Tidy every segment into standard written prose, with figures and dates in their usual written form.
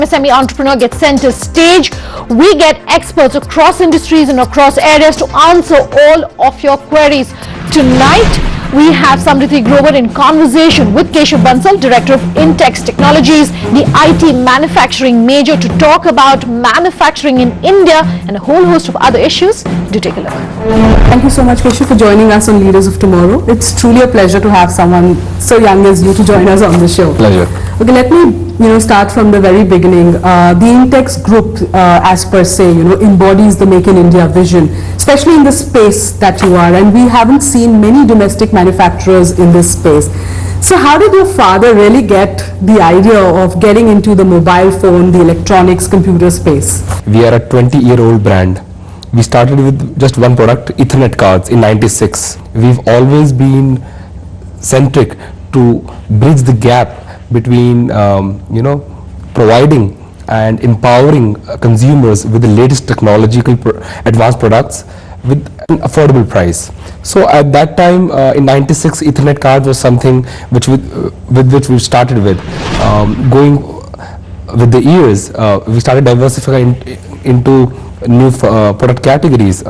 MSME entrepreneur gets center stage. We get experts across industries and across areas to answer all of your queries. Tonight, we have Samriddhi Grover in conversation with Keshav Bansal, Director of Intex Technologies, the IT manufacturing major, to talk about manufacturing in India and a whole host of other issues. Do take a look. Thank you so much, Keshav, for joining us on Leaders of Tomorrow. It's truly a pleasure to have someone so young as you to join us on the show. Pleasure. Okay, let me start from the very beginning. The Intex Group, as per se, embodies the Make in India vision, especially in the space that you are, and we haven't seen many domestic manufacturers in this space. So how did your father really get the idea of getting into the mobile phone, the electronics, computer space? We are a 20-year-old brand. We started with just one product, Ethernet cards, in '96. We've always been centric to bridge the gap between providing and empowering consumers with the latest technological advanced products with an affordable price. So at that time, in '96, Ethernet cards was something with which we started with. Going with the years, we started diversifying into new product categories.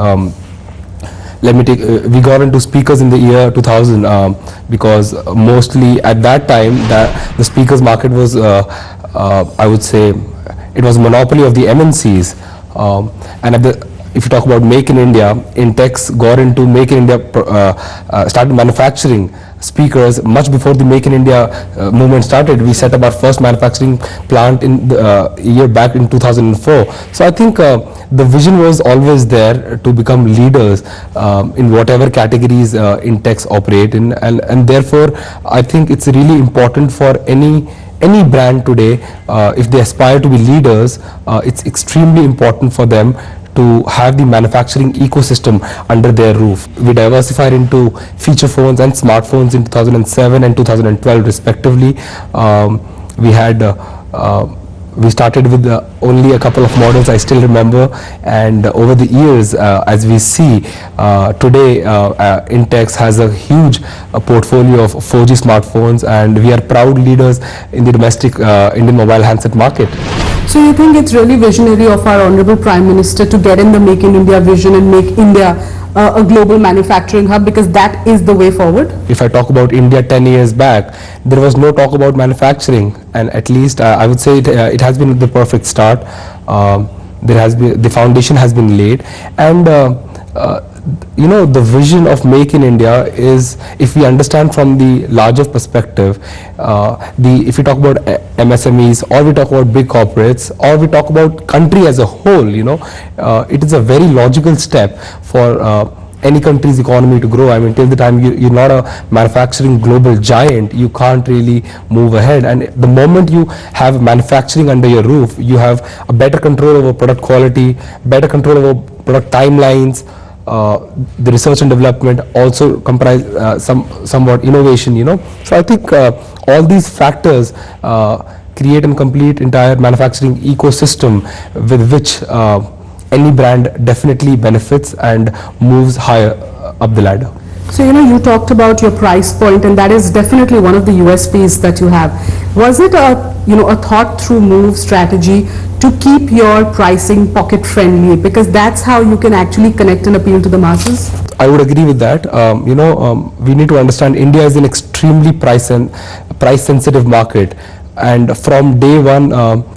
We got into speakers in the year 2000 because mostly at that time the speakers market was, I would say, it was a monopoly of the MNCs. And if you talk about Make in India, Intex got into Make in India, started manufacturing speakers much before the Make in India movement started. We set up our first manufacturing plant in the year back in 2004. So I think the vision was always there to become leaders in whatever categories Intex operate in, and therefore I think it's really important for any brand today, if they aspire to be leaders, it's extremely important for them to have the manufacturing ecosystem under their roof. We diversified into feature phones and smartphones in 2007 and 2012 respectively. We started with only a couple of models, I still remember, and over the years, as we see today, Intex has a huge portfolio of 4G smartphones, and we are proud leaders in the domestic Indian mobile handset market. So you think it's really visionary of our Honorable Prime Minister to get in the Make in India vision and make India a global manufacturing hub, because that is the way forward? If I talk about India 10 years back, there was no talk about manufacturing, and at least I would say it has been the perfect start. The foundation has been laid, and the vision of Make in India is, if we understand from the larger perspective, if we talk about MSMEs, or we talk about big corporates, or we talk about country as a whole, it is a very logical step for any country's economy to grow. I mean, till the time you're not a manufacturing global giant, you can't really move ahead. And the moment you have manufacturing under your roof, you have a better control over product quality, better control over product timelines. The research and development also comprise somewhat innovation, So I think all these factors create and complete entire manufacturing ecosystem with which any brand definitely benefits and moves higher up the ladder. So you talked about your price point, and that is definitely one of the USPs that you have. Was it a thought through move strategy to keep your pricing pocket friendly, because that's how you can actually connect and appeal to the masses? I would agree with that. We need to understand India is an extremely price sensitive market. And from day one,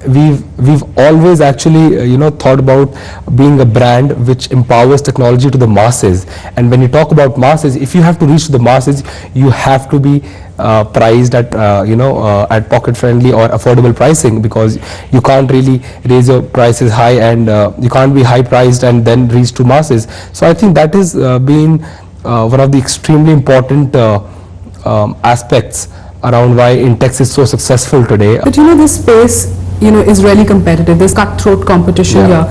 we've always actually thought about being a brand which empowers technology to the masses. And when you talk about masses, if you have to reach to the masses, you have to be priced at at pocket friendly or affordable pricing, because you can't really raise your prices high, and you can't be high priced and then reach to masses. So I think that has been one of the extremely important aspects around why Intex is so successful today. But this space is really competitive. There's cutthroat competition here.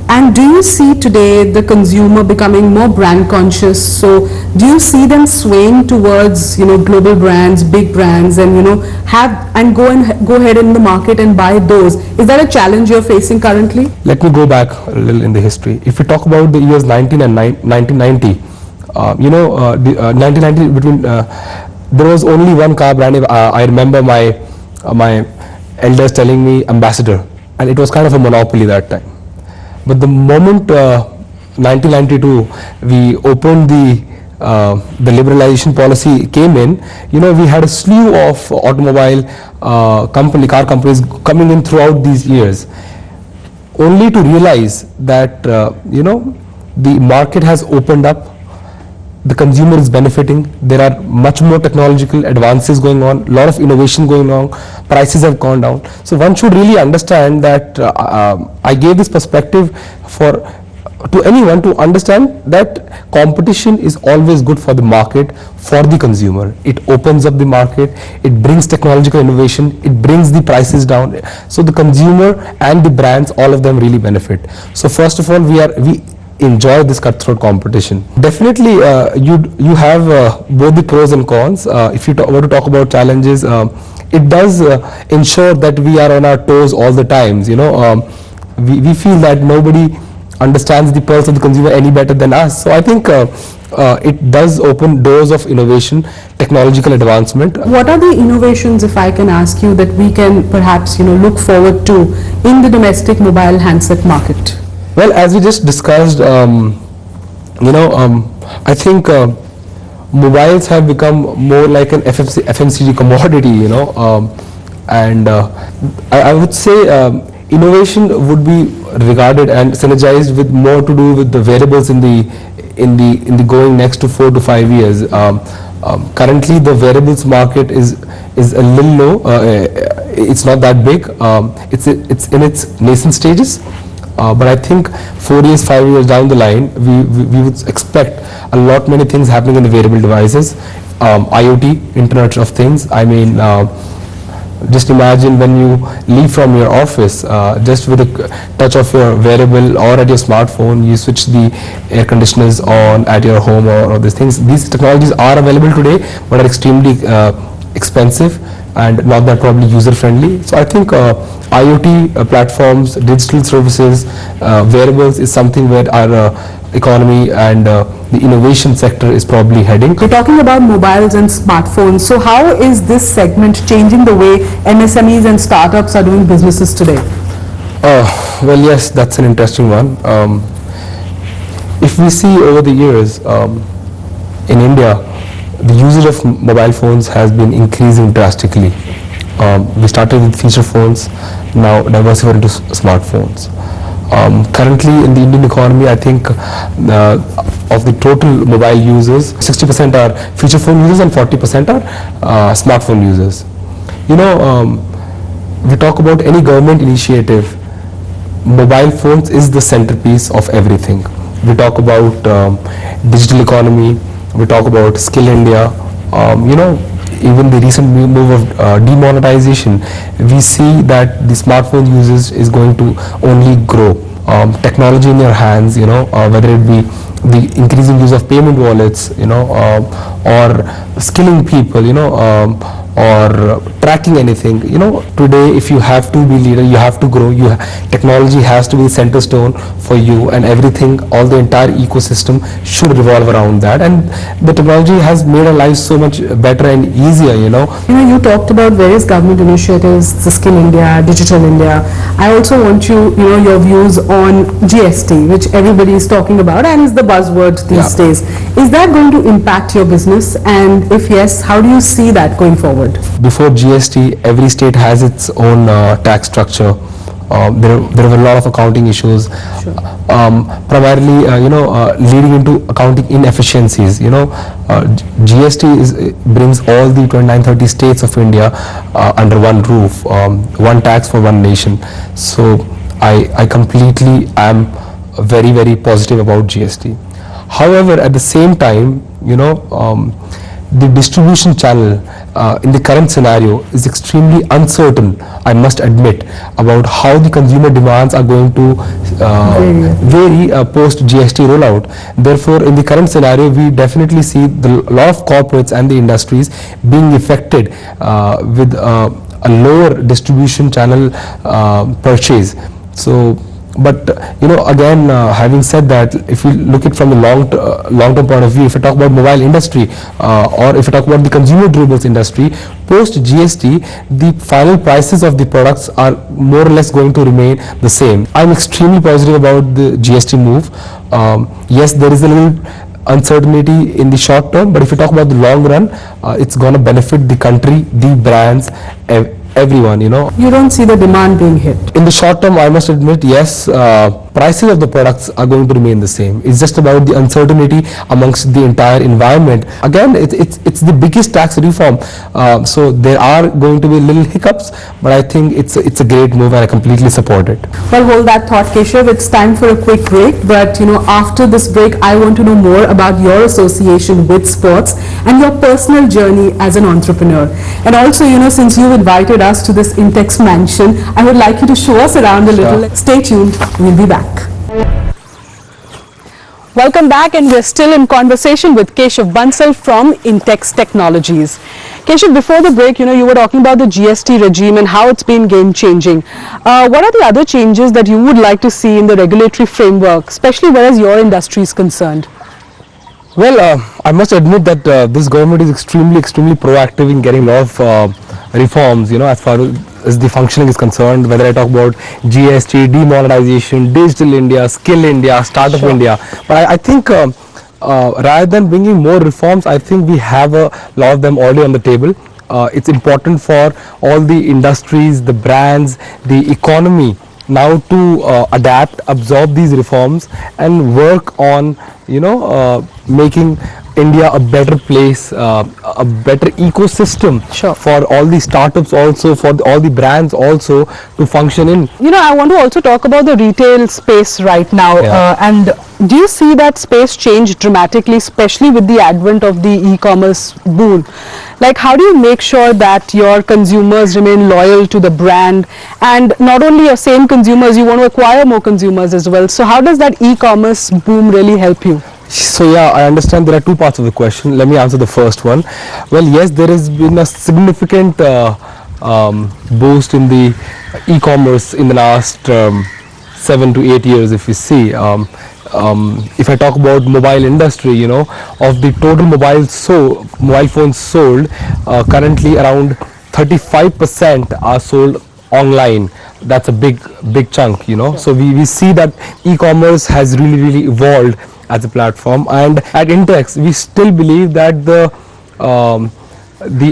And do you see today the consumer becoming more brand conscious? So do you see them swaying towards global brands, big brands, and go ahead in the market and buy those? Is that a challenge you're facing currently? Let me go back a little in the history. If we talk about the years 1990, 1990 between. There was only one car brand. I remember my elders telling me Ambassador. and it was kind of a monopoly that time. But the moment 1992 we opened the liberalization policy came in, we had a slew of automobile car companies coming in throughout these years, only to realize that the market has opened up, the consumer is benefiting, there are much more technological advances going on, a lot of innovation going on, prices have gone down. So one should really understand that I gave this perspective to anyone to understand that competition is always good for the market, for the consumer. It opens up the market, it brings technological innovation, it brings the prices down. So the consumer and the brands, all of them really benefit. So first of all, we enjoy this cutthroat competition. Definitely, you have both the pros and cons. If you were to talk about challenges, it does ensure that we are on our toes all the times. We feel that nobody understands the pulse of the consumer any better than us. So I think it does open doors of innovation, technological advancement. What are the innovations, if I can ask you, that we can perhaps look forward to in the domestic mobile handset market? Well, as we just discussed, I think mobiles have become more like an FMCG commodity, and I would say innovation would be regarded and synergized with more to do with the variables in the going next to 4 to 5 years. Currently, the variables market is a little low. It's not that big. It's in its nascent stages. But I think 4 years, 5 years down the line, we would expect a lot many things happening in the wearable devices. IoT, Internet of Things. I mean, just imagine when you leave from your office, just with a touch of your wearable or at your smartphone, you switch the air conditioners on at your home or these things. These technologies are available today, but are extremely expensive and not that probably user friendly. So I think IoT platforms, digital services, wearables is something where our economy and the innovation sector is probably heading. We're talking about mobiles and smartphones. So how is this segment changing the way MSMEs and startups are doing businesses today? Well, yes, that's an interesting one. If we see over the years in India, the usage of mobile phones has been increasing drastically. We started with feature phones, now diversified into smartphones. Currently in the Indian economy, I think of the total mobile users, 60% are feature phone users and 40% are smartphone users. We talk about any government initiative, mobile phones is the centerpiece of everything. We talk about digital economy, we talk about Skill India, even the recent move of demonetization, we see that the smartphone usage is going to only grow. Technology in your hands, whether it be the increasing use of payment wallets, or skilling people, or tracking anything. Today if you have to be leader, you have to grow. Technology has to be the center stone for you, and everything, all the entire ecosystem should revolve around that. And the technology has made our lives so much better and easier. You talked about various government initiatives, the Skill India, Digital India. I also want your views on GST, which everybody is talking about and is the buzzword these days. Is that going to impact your business? And if yes, how do you see that going forward? Before GST, every state has its own tax structure. There were a lot of accounting issues, primarily leading into accounting inefficiencies. GST brings all the 29-30 states of India under one roof, one tax for one nation. So I completely am very, very positive about GST. However, at the same time, the distribution channel in the current scenario is extremely uncertain, I must admit, about how the consumer demands are going to vary post GST rollout. Therefore, in the current scenario, we definitely see a lot of corporates and the industries being affected with a lower distribution channel purchase. So But again, having said that, if you look at from the long-term point of view, if I talk about mobile industry or if I talk about the consumer durables industry, post GST, the final prices of the products are more or less going to remain the same. I'm extremely positive about the GST move. Yes, there is a little uncertainty in the short term, but if you talk about the long run, it's going to benefit the country, the brands, everyone. You don't see the demand being hit? In the short term, I must admit, yes, prices of the products are going to remain the same. It's just about the uncertainty amongst the entire environment. Again, it's the biggest tax reform, so there are going to be little hiccups, but I think it's a great move and I completely support it. Well, hold that thought, Keshav. It's time for a quick break, but after this break, I want to know more about your association with sports and your personal journey as an entrepreneur. And also, since you invited us to this Intex mansion, I would like you to show us around a little. Stay tuned, we'll be back. Welcome back, and we're still in conversation with Keshav Bansal from Intex Technologies. Keshav, before the break, you were talking about the GST regime and how it's been game-changing. What are the other changes that you would like to see in the regulatory framework, especially whereas your industry is concerned? Well, I must admit that this government is extremely proactive in getting a lot of reforms, as far as the functioning is concerned, whether I talk about GST, demonetization, Digital India, Skill India, Startup India. But I think rather than bringing more reforms, I think we have a lot of them already on the table. It's important for all the industries, the brands, the economy now to adapt, absorb these reforms and work on making India a better place, a better ecosystem for all the startups, also for all the brands also to function in. I want to also talk about the retail space right now. And do you see that space change dramatically, especially with the advent of the e-commerce boom? Like, how do you make sure that your consumers remain loyal to the brand, and not only your same consumers, you want to acquire more consumers as well? So how does that e-commerce boom really help you? So yeah, I understand there are two parts of the question. Let me answer the first one. Well, yes, there has been a significant boost in the e-commerce in the last 7 to 8 years, if you see. If I talk about mobile industry, of the total mobile phones sold, currently around 35% are sold online. That's a big chunk, So we see that e-commerce has really evolved as a platform, and at Intex we still believe that the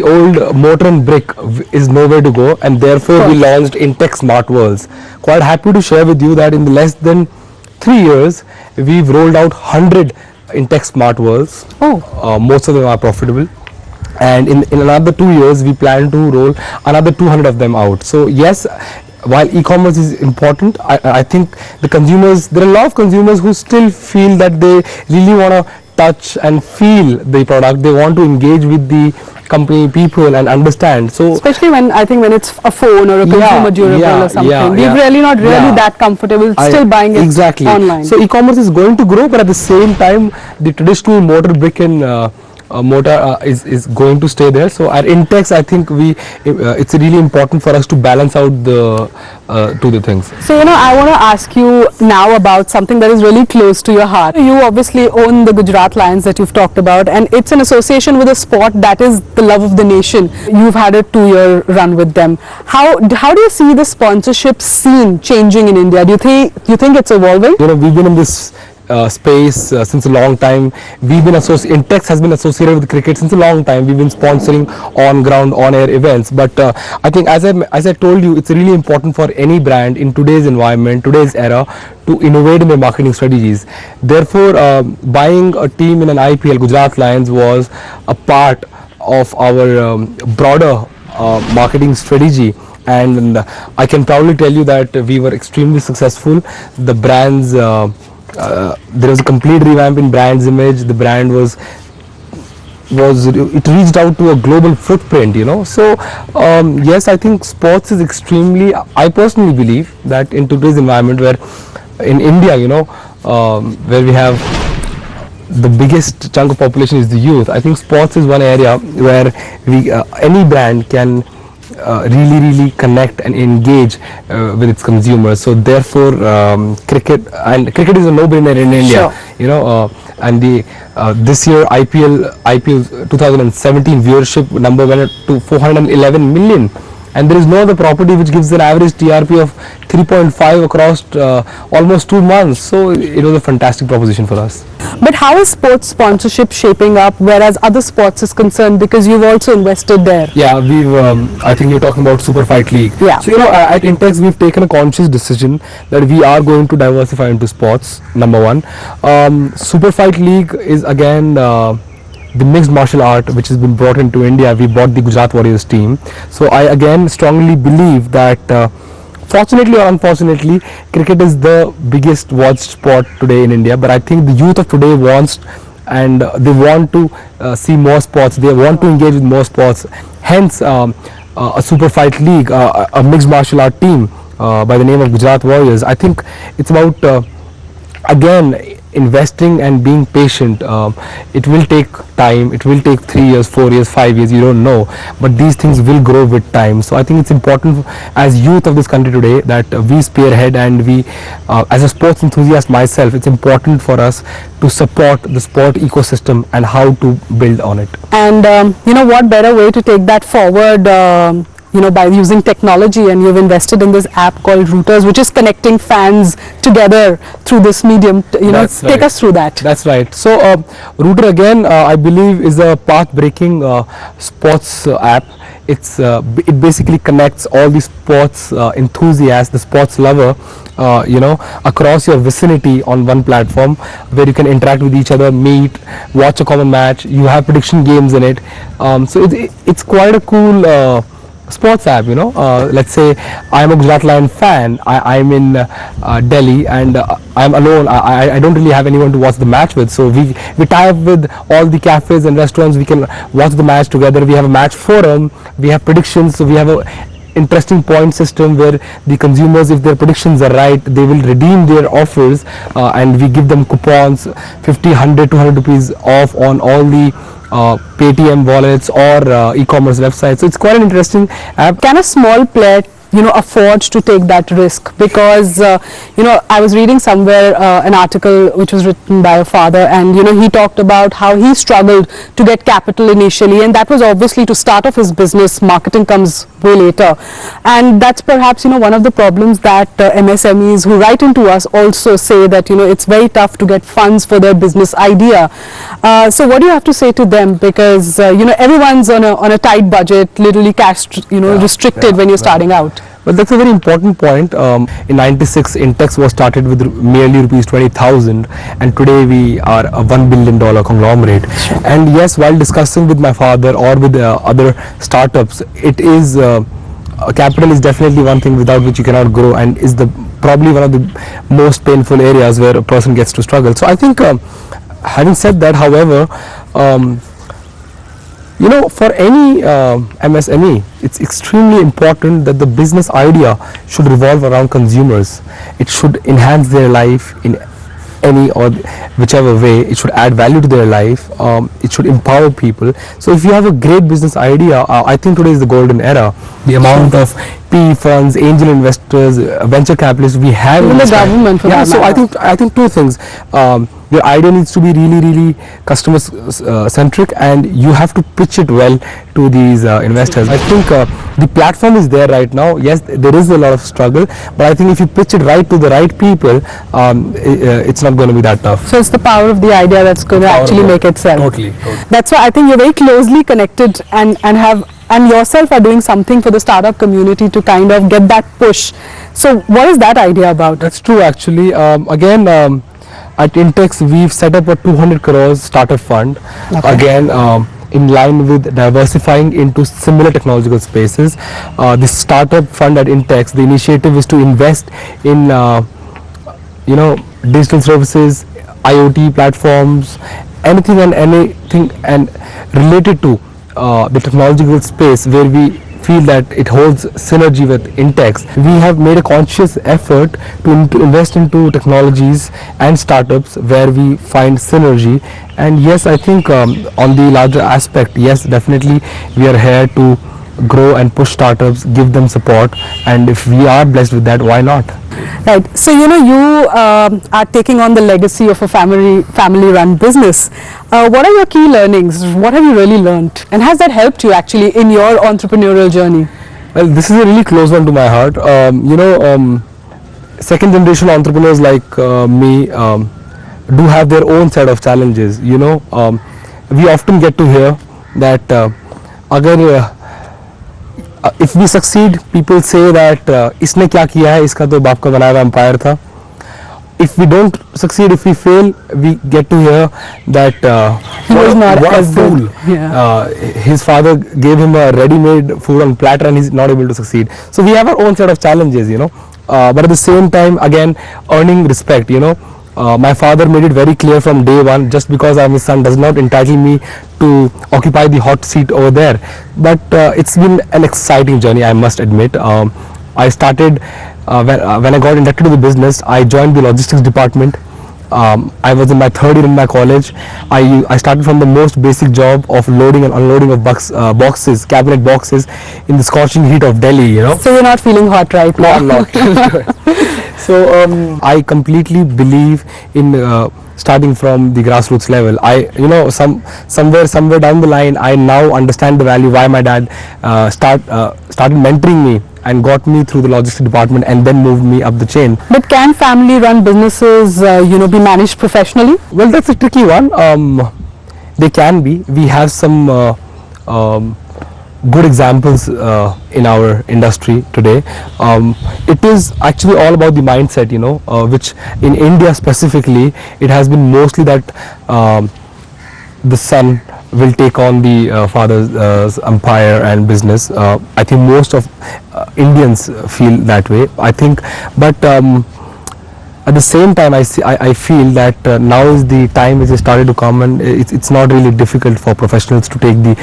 old mortar and brick is nowhere to go, and therefore we launched Intex Smart Worlds. Quite happy to share with you that in less than 3 years we've rolled out 100 Intex Smart Worlds. Most of them are profitable, and in another 2 years we plan to roll another 200 of them out. So yes, while e-commerce is important, I think the consumers, there are a lot of consumers who still feel that they really want to touch and feel the product. They want to engage with the company people and understand. So especially when it's a phone or a consumer durable or something, we're really not that comfortable still buying it online. So e-commerce is going to grow, but at the same time the traditional mortar brick and mortar is going to stay there. So at Intex, I think it's really important for us to balance out the two things. So I want to ask you now about something that is really close to your heart. You obviously own the Gujarat Lions that you've talked about, and it's an association with a sport that is the love of the nation. You've had a 2-year run with them. How do you see the sponsorship scene changing in India? Do you think it's evolving? We've been in this space since a long time. Intex has been associated with cricket since a long time. We've been sponsoring on-ground, on-air events. But I think, as I told you, it's really important for any brand in today's environment, today's era, to innovate in their marketing strategies. Therefore, buying a team in an IPL, Gujarat Lions, was a part of our broader marketing strategy. And I can proudly tell you that we were extremely successful. The brands, there was a complete revamp in brand's image. The brand it reached out to a global footprint, So yes, I think sports is extremely, I personally believe that in today's environment, where in India, where we have the biggest chunk of population is the youth, I think sports is one area where any brand can really connect and engage with its consumers. So therefore, cricket is a no-brainer in India. Sure. You know, and the this year IPL 2017 viewership number went up to 411 million. And there is no other property which gives an average TRP of 3.5 across almost 2 months. So it was a fantastic proposition for us. But how is sports sponsorship shaping up, whereas other sports is concerned, because you've also invested there? Yeah, we've. I think you're talking about Super Fight League. Yeah. So at Intex we've taken a conscious decision that we are going to diversify into sports. Number one, Super Fight League is again. The mixed martial art which has been brought into India. We bought the Gujarat Warriors team. So I again strongly believe that fortunately or unfortunately, cricket is the biggest watched sport today in India. But I think the youth of today wants and they want to see more sports. They want to engage with more sports. Hence, a Super Fight League, a mixed martial art team by the name of Gujarat Warriors. I think it's about again investing and being patient. It will take time. It will take 3 years, 4 years, 5 years, you don't know, but these things will grow with time. So I think it's important as youth of this country today that we spearhead, and we as a sports enthusiast myself, it's important for us to support the sport ecosystem and how to build on it. And you know, what better way to take that forward, you know, by using technology, and you've invested in this app called Routers, which is connecting fans together through this medium. You know, That's take right. us through that. That's right. So Router again, I believe, is a path-breaking sports app. It basically connects all the sports enthusiasts, the sports lover, you know, across your vicinity on one platform where you can interact with each other, meet, watch a common match. You have prediction games in it. So it's quite a cool sports app, you know. Let's say I am a Gujarat Lions fan. I'm in Delhi and I'm alone. I don't really have anyone to watch the match with. So we tie up with all the cafes and restaurants. We can watch the match together. We have a match forum. We have predictions. So we have a interesting point system where the consumers, if their predictions are right, they will redeem their offers, and we give them coupons, 50, 100, 200 rupees off on all the Paytm wallets or e-commerce websites. So it's quite an interesting app. Can a small player, you know, afford to take that risk? Because you know, I was reading somewhere an article which was written by a father, and you know, he talked about how he struggled to get capital initially, and that was obviously to start off his business. Marketing comes way later, and that's perhaps, you know, one of the problems that MSMEs who write into us also say, that you know, it's very tough to get funds for their business idea. So what do you have to say to them? Because you know, everyone's on a tight budget, literally cash, you know, restricted when you're starting out. Well, that's a very important point. In '96, Intex was started with merely rupees 20,000, and today we are a $1 billion conglomerate. Sure. And yes, while discussing with my father or with other startups, it is capital is definitely one thing without which you cannot grow, and is probably one of the most painful areas where a person gets to struggle. So I think, having said that, however, you know, for any MSME, it's extremely important that the business idea should revolve around consumers. It should enhance their life in any or whichever way. It should add value to their life. It should empower people. So if you have a great business idea, I think today is the golden era. The amount of PE funds, angel investors, venture capitalists we have Even in the this country. government, for Yeah, that so matter. I think two things. Your idea needs to be really customer centric, and you have to pitch it well to these investors. I think the platform is there right now. Yes, there is a lot of struggle, but I think if you pitch it right to the right people, it's not going to be that tough. So it's the power of the idea that's going to actually make it sell. Totally. That's why I think you're very closely connected, and yourself are doing something for the startup community to kind of get that push. So what is that idea about? That's true, actually. Again, at Intex, we've set up a 200 crores startup fund. Okay. Again, in line with diversifying into similar technological spaces. This startup fund at Intex, the initiative is to invest in you know, digital services, IoT platforms, anything and related to the technological space where we feel that it holds synergy with Intex. We have made a conscious effort to invest into technologies and startups where we find synergy. And yes, I think on the larger aspect, yes, definitely we are here to grow and push startups, give them support, and if we are blessed with that, why not? Right. So, you know, you are taking on the legacy of a family-run business. What are your key learnings? What have you really learned? And has that helped you actually in your entrepreneurial journey? Well, this is a really close one to my heart. Second generation entrepreneurs like me do have their own set of challenges. We often get to hear that if we succeed, people say that इसने क्या किया है, इसका तो बाप का बनाया हुआ एम्पायर था. If we don't succeed, if we fail, we get to hear that he was not what a as fool. good. Yeah. His father gave him a ready-made food on platter and he's not able to succeed. So we have our own set of challenges, but at the same time, again, earning respect, my father made it very clear from day one, just because I'm his son does not entitle me to occupy the hot seat over there. But it's been an exciting journey, I must admit. I started when I got inducted to the business. I joined the logistics department. I was in my third year in my college. I started from the most basic job of loading and unloading of boxes, cabinet boxes, in the scorching heat of Delhi. So you're not feeling hot right now? No, I'm not. So I completely believe in starting from the grassroots level. Somewhere down the line, I now understand the value why my dad started mentoring me and got me through the logistics department and then moved me up the chain. But can family-run businesses, be managed professionally? Well, that's a tricky one. They can be. We have some good examples in our industry today. It is actually all about the mindset, which in India specifically, it has been mostly that the son will take on the father's empire and business. I think most of Indians feel that way, I think, but at the same time, I feel that now is the time which has started to come, and it's not really difficult for professionals to take the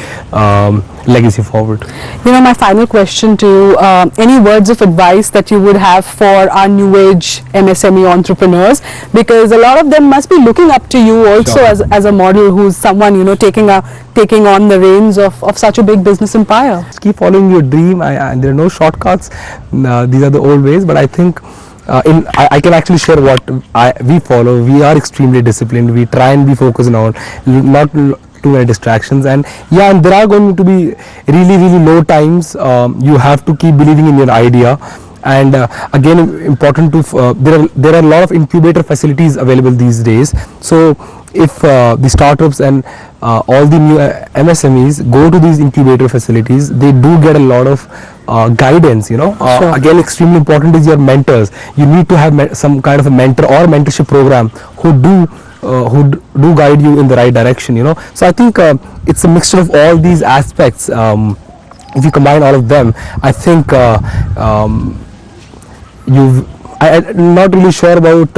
legacy forward. My final question to you, any words of advice that you would have for our new age MSME entrepreneurs, because a lot of them must be looking up to you also. Sure. as a model, who's someone taking on the reins of such a big business empire. Just keep following your dream. There are no shortcuts. These are the old ways, but I think I can actually share what we follow. We are extremely disciplined. We try and be focused on not too many distractions, and there are going to be really low times. You have to keep believing in your idea, and again, important to there are a lot of incubator facilities available these days. So if the startups and all the new MSMEs go to these incubator facilities, they do get a lot of guidance. Sure. Again, extremely important is your mentors. You need to have some kind of a mentor or mentorship program who do guide you in the right direction. So I think it's a mixture of all these aspects. If you combine all of them, I think I'm not really sure about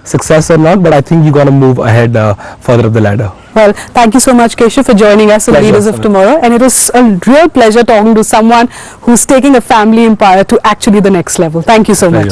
success or not, but I think you're going to move ahead further up the ladder. Well, thank you so much, Keshav, for joining us in Leaders of Tomorrow. And it was a real pleasure talking to someone who's taking a family empire to actually the next level. Thank you so much.